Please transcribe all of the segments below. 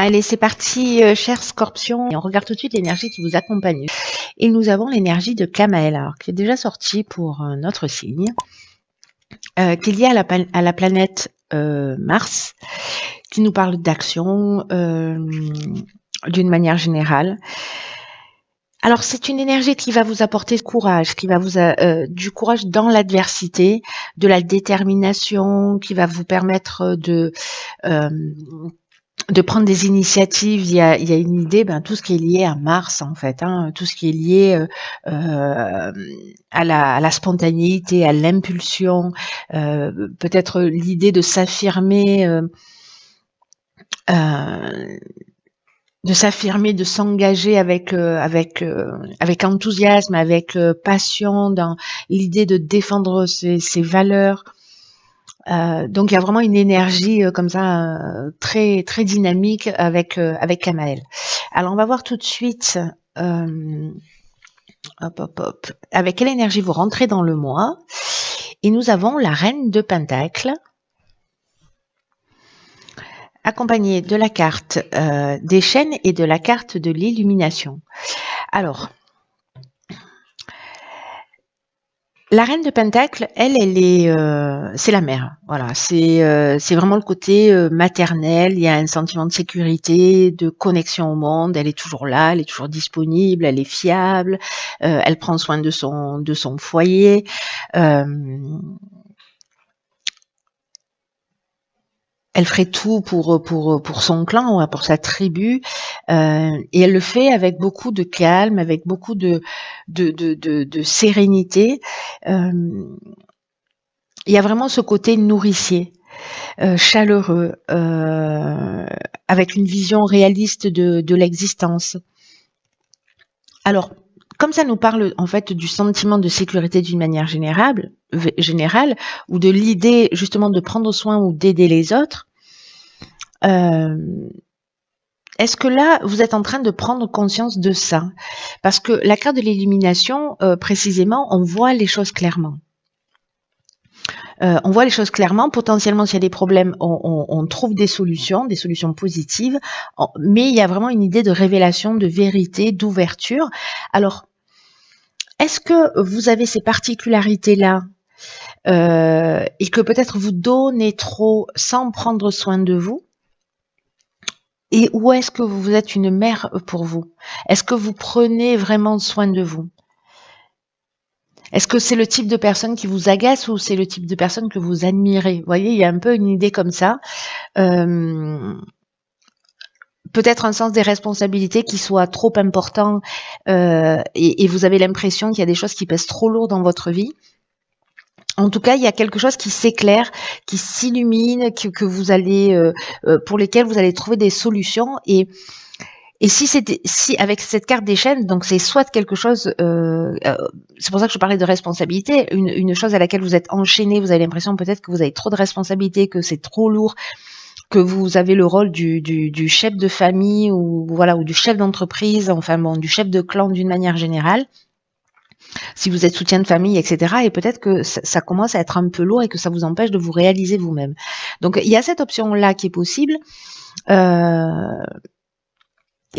Allez, c'est parti, cher Scorpion. Et on regarde tout de suite l'énergie qui vous accompagne. Et nous avons l'énergie de Kamael, alors, qui est déjà sortie pour notre signe, qui est liée à la planète Mars, qui nous parle d'action d'une manière générale. Alors, c'est une énergie qui va vous apporter courage, qui va vous du courage dans l'adversité, de la détermination, qui va vous permettre de prendre des initiatives. Il y a une idée, tout ce qui est lié à Mars en fait, tout ce qui est lié à la spontanéité, à l'impulsion, peut-être l'idée de s'affirmer, de s'engager avec enthousiasme, avec passion, dans l'idée de défendre ses valeurs. Donc il y a vraiment une énergie comme ça très très dynamique avec Kamael. Alors on va voir tout de suite avec quelle énergie vous rentrez dans le mois. Et nous avons la Reine de Pentacles, accompagnée de la carte des chaînes et de la carte de l'illumination. Alors, la Reine de Pentacle, elle est, c'est la mère. Voilà, c'est vraiment le côté maternel. Il y a un sentiment de sécurité, de connexion au monde. Elle est toujours là, elle est toujours disponible, elle est fiable. Elle prend soin de son foyer. Elle ferait tout pour son clan, pour sa tribu, et elle le fait avec beaucoup de calme, avec beaucoup de sérénité. Il y a vraiment ce côté nourricier, chaleureux, avec une vision réaliste de l'existence. Alors, comme ça nous parle en fait du sentiment de sécurité d'une manière générale, ou de l'idée justement de prendre soin ou d'aider les autres, est-ce que là, vous êtes en train de prendre conscience de ça? Parce que la carte de l'illumination, précisément, on voit les choses clairement. On voit les choses clairement. Potentiellement, s'il y a des problèmes, on trouve des solutions positives. Mais il y a vraiment une idée de révélation, de vérité, d'ouverture. Alors, est-ce que vous avez ces particularités-là et que peut-être vous donnez trop sans prendre soin de vous? Et où est-ce que vous êtes une mère pour vous? Est-ce que vous prenez vraiment soin de vous? Est-ce que c'est le type de personne qui vous agace ou c'est le type de personne que vous admirez? Vous voyez, il y a un peu une idée comme ça. Peut-être un sens des responsabilités qui soit trop important et vous avez l'impression qu'il y a des choses qui pèsent trop lourd dans votre vie. En tout cas, il y a quelque chose qui s'éclaire, qui s'illumine, que vous allez, pour lesquels vous allez trouver des solutions. Et si avec cette carte des chaînes, donc c'est soit quelque chose, c'est pour ça que je parlais de responsabilité, une chose à laquelle vous êtes enchaîné, vous avez l'impression peut-être que vous avez trop de responsabilités, que c'est trop lourd, que vous avez le rôle du chef de famille ou voilà, ou du chef d'entreprise, enfin bon, du chef de clan d'une manière générale. Si vous êtes soutien de famille, etc. Et peut-être que ça commence à être un peu lourd et que ça vous empêche de vous réaliser vous-même. Donc, il y a cette option-là qui est possible. Et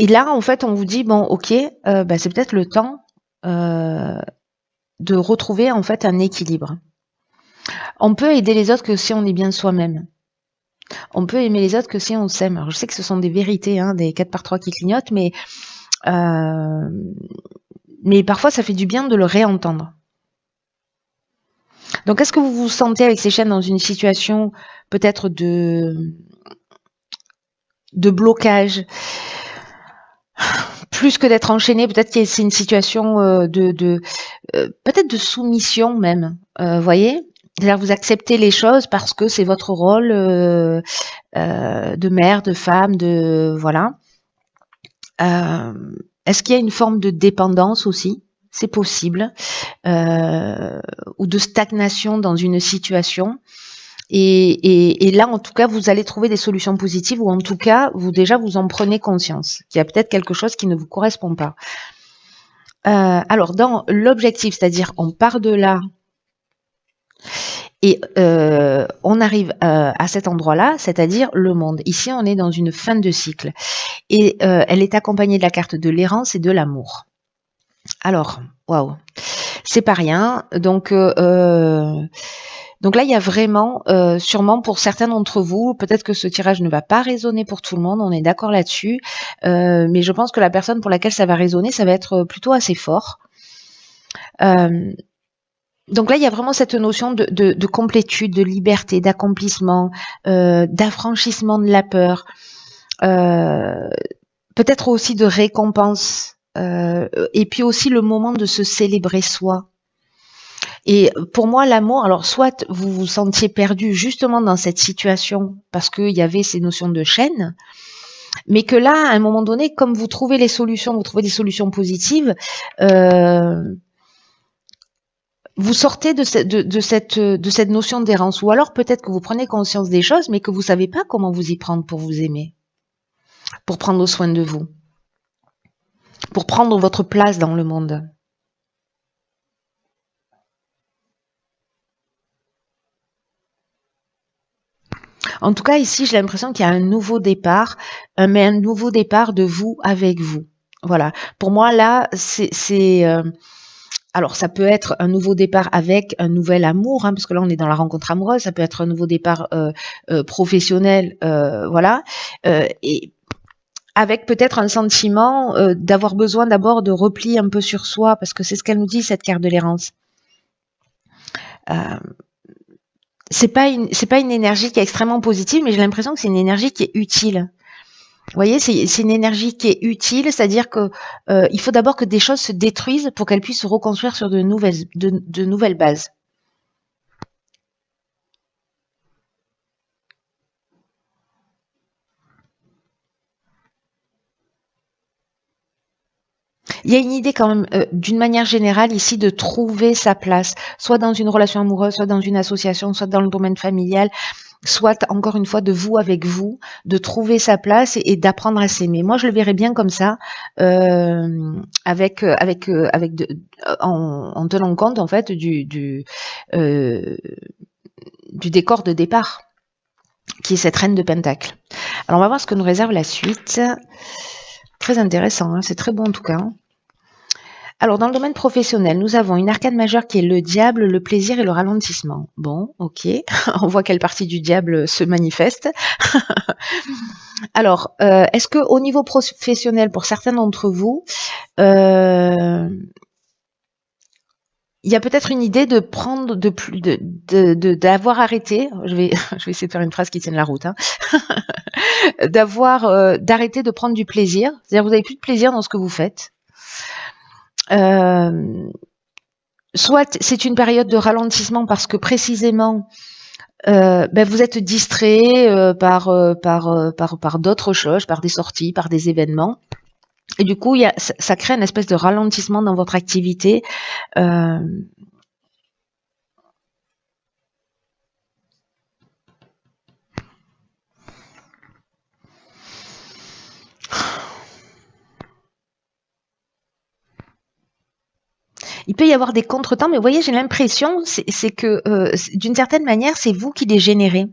là, en fait, on vous dit, bon, ok, c'est peut-être le temps de retrouver, en fait, un équilibre. On peut aider les autres que si on est bien soi-même. On peut aimer les autres que si on s'aime. Alors, je sais que ce sont des vérités, des 4 par 3 qui clignotent, mais parfois, ça fait du bien de le réentendre. Donc, est-ce que vous vous sentez avec ces chaînes dans une situation peut-être de blocage, plus que d'être enchaîné? Peut-être que c'est une situation peut-être de soumission même, voyez? C'est-à-dire vous acceptez les choses parce que c'est votre rôle de mère, de femme, de voilà. Est-ce qu'il y a une forme de dépendance aussi? C'est possible, ou de stagnation dans une situation. Et là, en tout cas, vous allez trouver des solutions positives, ou en tout cas, vous en prenez conscience qu'il y a peut-être quelque chose qui ne vous correspond pas. Alors, dans l'objectif, c'est-à-dire on part de là, Et on arrive à cet endroit-là, c'est-à-dire le monde. Ici, on est dans une fin de cycle. Et elle est accompagnée de la carte de l'errance et de l'amour. Alors, waouh, c'est pas rien. Donc là, il y a vraiment, sûrement pour certains d'entre vous, peut-être que ce tirage ne va pas résonner pour tout le monde, on est d'accord là-dessus. Mais je pense que la personne pour laquelle ça va résonner, ça va être plutôt assez fort. Donc là, il y a vraiment cette notion de complétude, de liberté, d'accomplissement, d'affranchissement de la peur, peut-être aussi de récompense, et puis aussi le moment de se célébrer soi. Et pour moi, l'amour, alors soit vous vous sentiez perdu justement dans cette situation parce qu'il y avait ces notions de chaîne, mais que là, à un moment donné, comme vous trouvez les solutions, vous trouvez des solutions positives, vous sortez de cette notion d'errance. Ou alors peut-être que vous prenez conscience des choses, mais que vous savez pas comment vous y prendre pour vous aimer, pour prendre soin de vous, pour prendre votre place dans le monde. En tout cas, ici, j'ai l'impression qu'il y a un nouveau départ, mais un nouveau départ de vous avec vous. Voilà. Pour moi, là, alors, ça peut être un nouveau départ avec un nouvel amour, hein, parce que là, on est dans la rencontre amoureuse. Ça peut être un nouveau départ professionnel, voilà. Et avec peut-être un sentiment d'avoir besoin d'abord de repli un peu sur soi, parce que c'est ce qu'elle nous dit, cette carte de l'errance. C'est pas une énergie qui est extrêmement positive, mais j'ai l'impression que c'est une énergie qui est utile. Vous voyez, c'est une énergie qui est utile, c'est-à-dire que il faut d'abord que des choses se détruisent pour qu'elles puissent se reconstruire sur de nouvelles bases. Il y a une idée quand même, d'une manière générale ici, de trouver sa place, soit dans une relation amoureuse, soit dans une association, soit dans le domaine familial, soit encore une fois de vous avec vous, de trouver sa place et d'apprendre à s'aimer. Moi, je le verrais bien comme ça, en tenant compte en fait du décor de départ, qui est cette reine de Pentacle. Alors, on va voir ce que nous réserve la suite. Très intéressant, hein, c'est très bon en tout cas. Alors, dans le domaine professionnel, nous avons une arcane majeure qui est le diable, le plaisir et le ralentissement. Bon, ok, on voit quelle partie du diable se manifeste. Alors, est-ce que au niveau professionnel, pour certains d'entre vous, il y a peut-être une idée de prendre d'avoir arrêté. Je vais essayer de faire une phrase qui tienne la route. Hein, d'arrêter de prendre du plaisir. C'est-à-dire, vous n'avez plus de plaisir dans ce que vous faites. Soit c'est une période de ralentissement parce que précisément vous êtes distrait par d'autres choses, par des sorties, par des événements. Et du coup, ça crée une espèce de ralentissement dans votre activité. Il peut y avoir des contretemps, mais vous voyez, j'ai l'impression, c'est que d'une certaine manière, c'est vous qui les générez.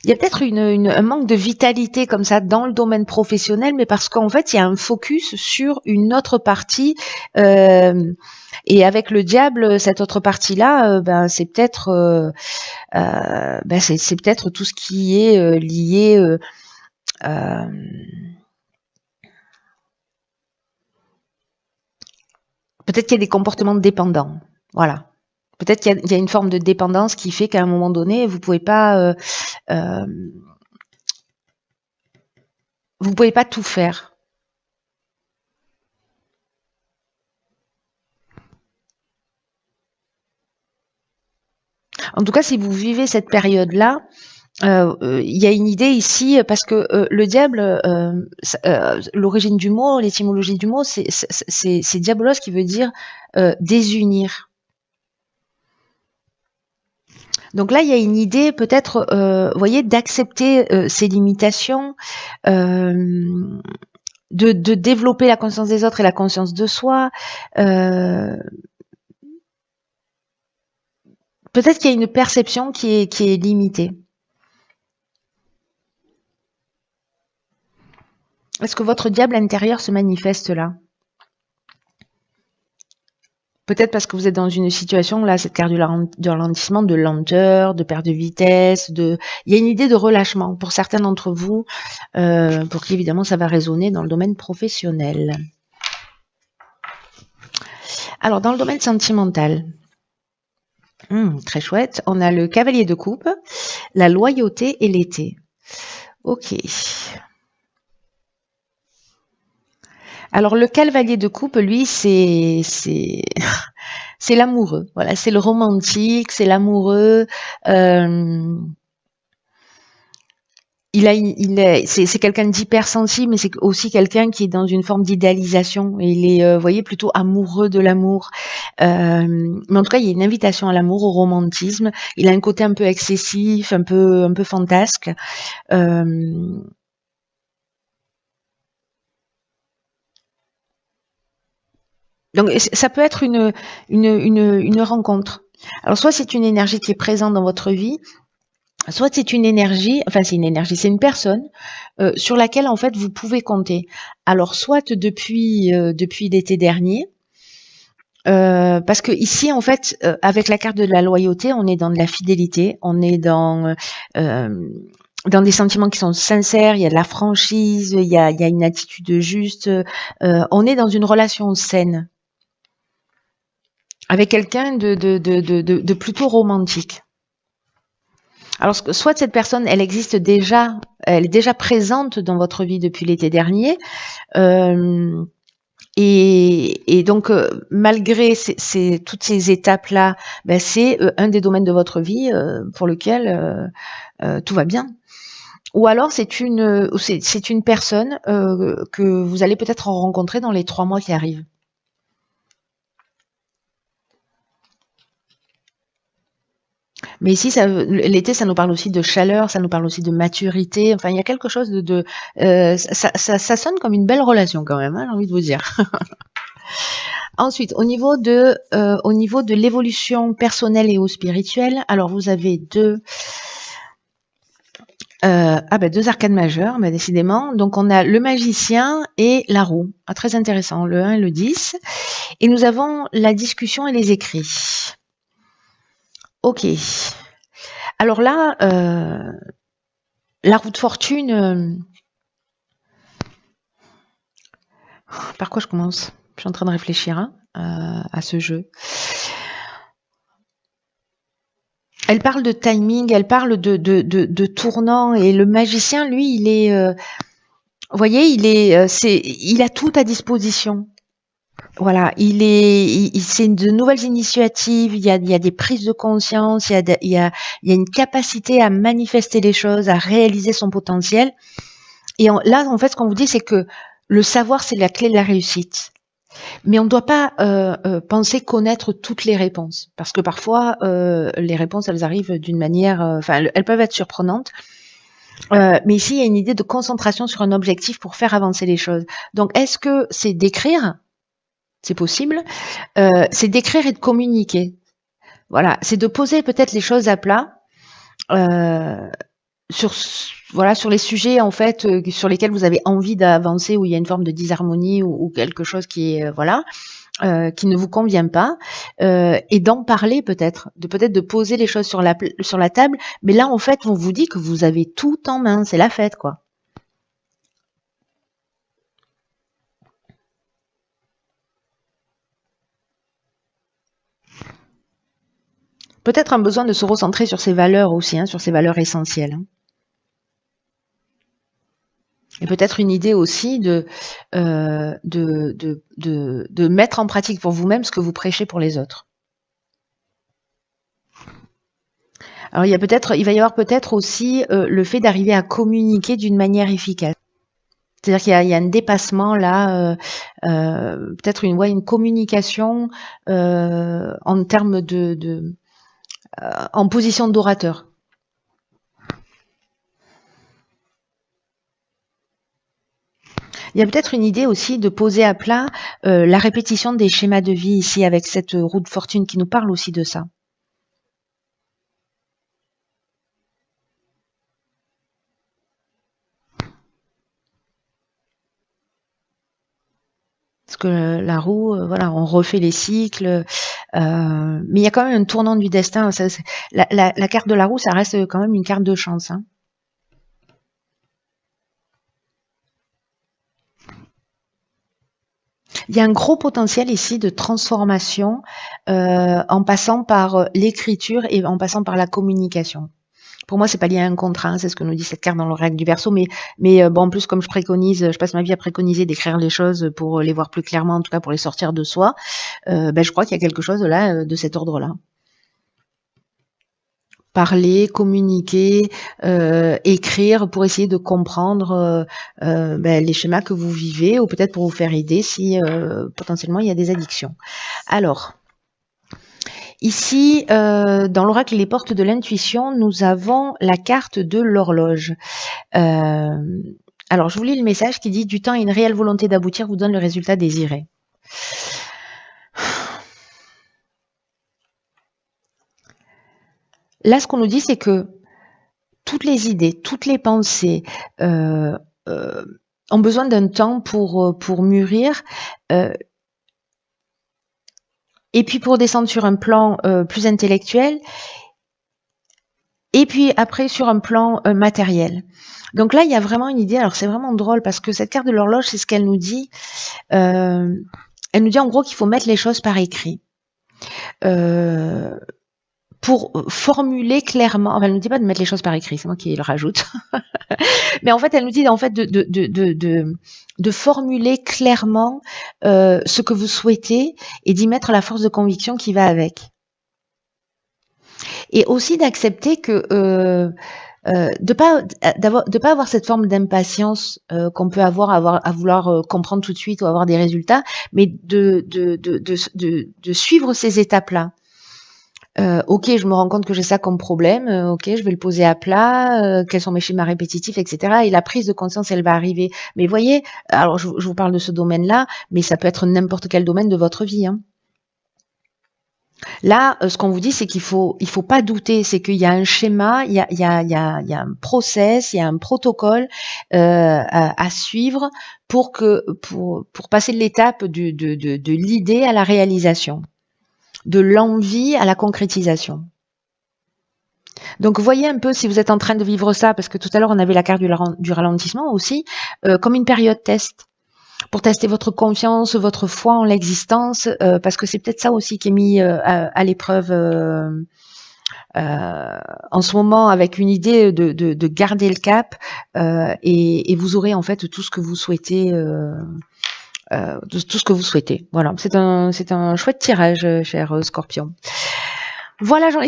Il y a peut-être un manque de vitalité comme ça dans le domaine professionnel, mais parce qu'en fait, il y a un focus sur une autre partie. Et avec le diable, cette autre partie-là, c'est peut-être c'est peut-être tout ce qui est lié. Peut-être qu'il y a des comportements dépendants. Voilà. Peut-être qu'il y a une forme de dépendance qui fait qu'à un moment donné, vous pouvez pas tout faire. En tout cas, si vous vivez cette période-là, il y a une idée ici parce que le diable, l'origine du mot, l'étymologie du mot, c'est diabolos qui veut dire désunir. Donc là, il y a une idée peut-être, vous voyez, d'accepter ces limitations, de développer la conscience des autres et la conscience de soi. Peut-être Peut-être qu'il y a une perception qui est limitée. Est-ce que votre diable intérieur se manifeste là? Peut-être parce que vous êtes dans une situation, là, cette carte du ralentissement, de lenteur, de perte de vitesse, il y a une idée de relâchement pour certains d'entre vous, pour qui évidemment ça va résonner dans le domaine professionnel. Alors, dans le domaine sentimental, très chouette, on a le cavalier de coupe, la loyauté et l'été. Ok. Alors, le cavalier de coupe, lui, c'est l'amoureux. Voilà, c'est le romantique, c'est l'amoureux. C'est quelqu'un d'hypersensible, mais c'est aussi quelqu'un qui est dans une forme d'idéalisation. Il est, vous voyez, plutôt amoureux de l'amour. Mais en tout cas, il y a une invitation à l'amour, au romantisme. Il a un côté un peu excessif, un peu fantasque. Donc, ça peut être une rencontre. Alors, soit c'est une énergie qui est présente dans votre vie, soit c'est une énergie, c'est une personne sur laquelle en fait vous pouvez compter. Alors, soit depuis l'été dernier, parce que ici en fait, avec la carte de la loyauté, on est dans de la fidélité, on est dans des sentiments qui sont sincères, il y a de la franchise, il y a une attitude juste, on est dans une relation saine avec quelqu'un de plutôt romantique. Alors, soit cette personne, elle existe déjà, elle est déjà présente dans votre vie depuis l'été dernier, et donc, malgré toutes ces étapes-là, ben, c'est un des domaines de votre vie pour lequel tout va bien. Ou alors, c'est une personne que vous allez peut-être rencontrer dans les 3 mois qui arrivent. Mais ici, l'été, ça nous parle aussi de chaleur, ça nous parle aussi de maturité. Enfin, il y a quelque chose ça sonne comme une belle relation quand même, hein, j'ai envie de vous dire. Ensuite, au niveau de l'évolution personnelle et ou spirituelle, alors vous avez deux arcades majeures, mais décidément. Donc, on a le magicien et la roue. Ah, très intéressant, le 1 et le 10. Et nous avons la discussion et les écrits. Ok. Alors là, la roue de fortune, par quoi je commence? Je suis en train de réfléchir à ce jeu. Elle parle de timing, elle parle de tournant, et le magicien, lui, il est, vous voyez, il a tout à disposition. Voilà, c'est de nouvelles initiatives, il y a des prises de conscience, il y a une capacité à manifester les choses, à réaliser son potentiel. Et là, en fait, ce qu'on vous dit, c'est que le savoir, c'est la clé de la réussite. Mais on ne doit pas penser connaître toutes les réponses, parce que parfois, les réponses, elles arrivent d'une manière, elles peuvent être surprenantes. Mais ici, il y a une idée de concentration sur un objectif pour faire avancer les choses. Donc, est-ce que c'est d'écrire? C'est possible. C'est d'écrire et de communiquer. Voilà, c'est de poser peut-être les choses à plat sur les sujets en fait sur lesquels vous avez envie d'avancer, où il y a une forme de disharmonie ou quelque chose qui est qui ne vous convient pas, et d'en parler peut-être de poser les choses sur la table. Mais là, en fait, on vous dit que vous avez tout en main, c'est la fête, quoi. Peut-être un besoin de se recentrer sur ses valeurs aussi, sur ses valeurs essentielles. Et peut-être une idée aussi de mettre en pratique pour vous-même ce que vous prêchez pour les autres. Alors il va y avoir peut-être aussi le fait d'arriver à communiquer d'une manière efficace. C'est-à-dire qu'il y a un dépassement là, peut-être une communication en termes en position d'orateur. Il y a peut-être une idée aussi de poser à plat la répétition des schémas de vie ici, avec cette roue de fortune qui nous parle aussi de ça. que la roue, voilà, on refait les cycles, mais il y a quand même un tournant du destin. La carte de la roue, ça reste quand même une carte de chance, hein. Il y a un gros potentiel ici de transformation en passant par l'écriture et en passant par la communication. Pour moi, c'est pas lié à un contrat, hein, c'est ce que nous dit cette carte dans le règle du Verseau, mais bon, en plus, comme je passe ma vie à préconiser d'écrire les choses pour les voir plus clairement, en tout cas pour les sortir de soi, je crois qu'il y a quelque chose là, de cet ordre-là. Parler, communiquer, écrire pour essayer de comprendre les schémas que vous vivez ou peut-être pour vous faire aider si potentiellement il y a des addictions. Alors, ici, dans l'oracle Les Portes de l'intuition, nous avons la carte de l'horloge. Alors, je vous lis le message qui dit « Du temps et une réelle volonté d'aboutir vous donne le résultat désiré ». Là, ce qu'on nous dit, c'est que toutes les idées, toutes les pensées ont besoin d'un temps pour mûrir et puis pour descendre sur un plan plus intellectuel et puis après sur un plan matériel. Donc là, il y a vraiment une idée. Alors, c'est vraiment drôle parce que cette carte de l'horloge, c'est ce qu'elle nous dit. Elle nous dit en gros qu'il faut mettre les choses par écrit. Pour formuler clairement, enfin, elle nous dit pas de mettre les choses par écrit, c'est moi qui le rajoute. Mais en fait, elle nous dit en fait de formuler clairement ce que vous souhaitez et d'y mettre la force de conviction qui va avec. Et aussi d'accepter que de pas avoir cette forme d'impatience qu'on peut avoir à vouloir comprendre tout de suite ou avoir des résultats, mais de suivre ces étapes-là. Ok, je me rends compte que j'ai ça comme problème, ok, je vais le poser à plat, quels sont mes schémas répétitifs, etc. Et la prise de conscience, elle va arriver. Mais voyez, alors je vous parle de ce domaine-là, mais ça peut être n'importe quel domaine de votre vie, hein. Là, ce qu'on vous dit, c'est qu'il faut pas douter, c'est qu'il y a un schéma, il y a un process, il y a un protocole à suivre pour passer de l'étape de l'idée à la réalisation, de l'envie à la concrétisation. Donc, voyez un peu si vous êtes en train de vivre ça, parce que tout à l'heure, on avait la carte du ralentissement aussi, comme une période test, pour tester votre confiance, votre foi en l'existence, parce que c'est peut-être ça aussi qui est mis à l'épreuve en ce moment, avec une idée de garder le cap, et vous aurez en fait tout ce que vous souhaitez. Tout ce que vous souhaitez. Voilà, c'est un chouette tirage, cher Scorpion. Voilà, j'en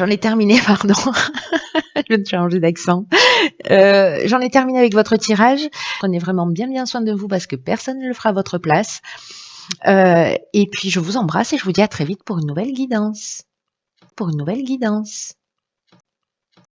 ai terminé, pardon. Je viens de changer d'accent. J'en ai terminé avec votre tirage. Prenez vraiment bien soin de vous parce que personne ne le fera à votre place. Et puis je vous embrasse et je vous dis à très vite pour une nouvelle guidance.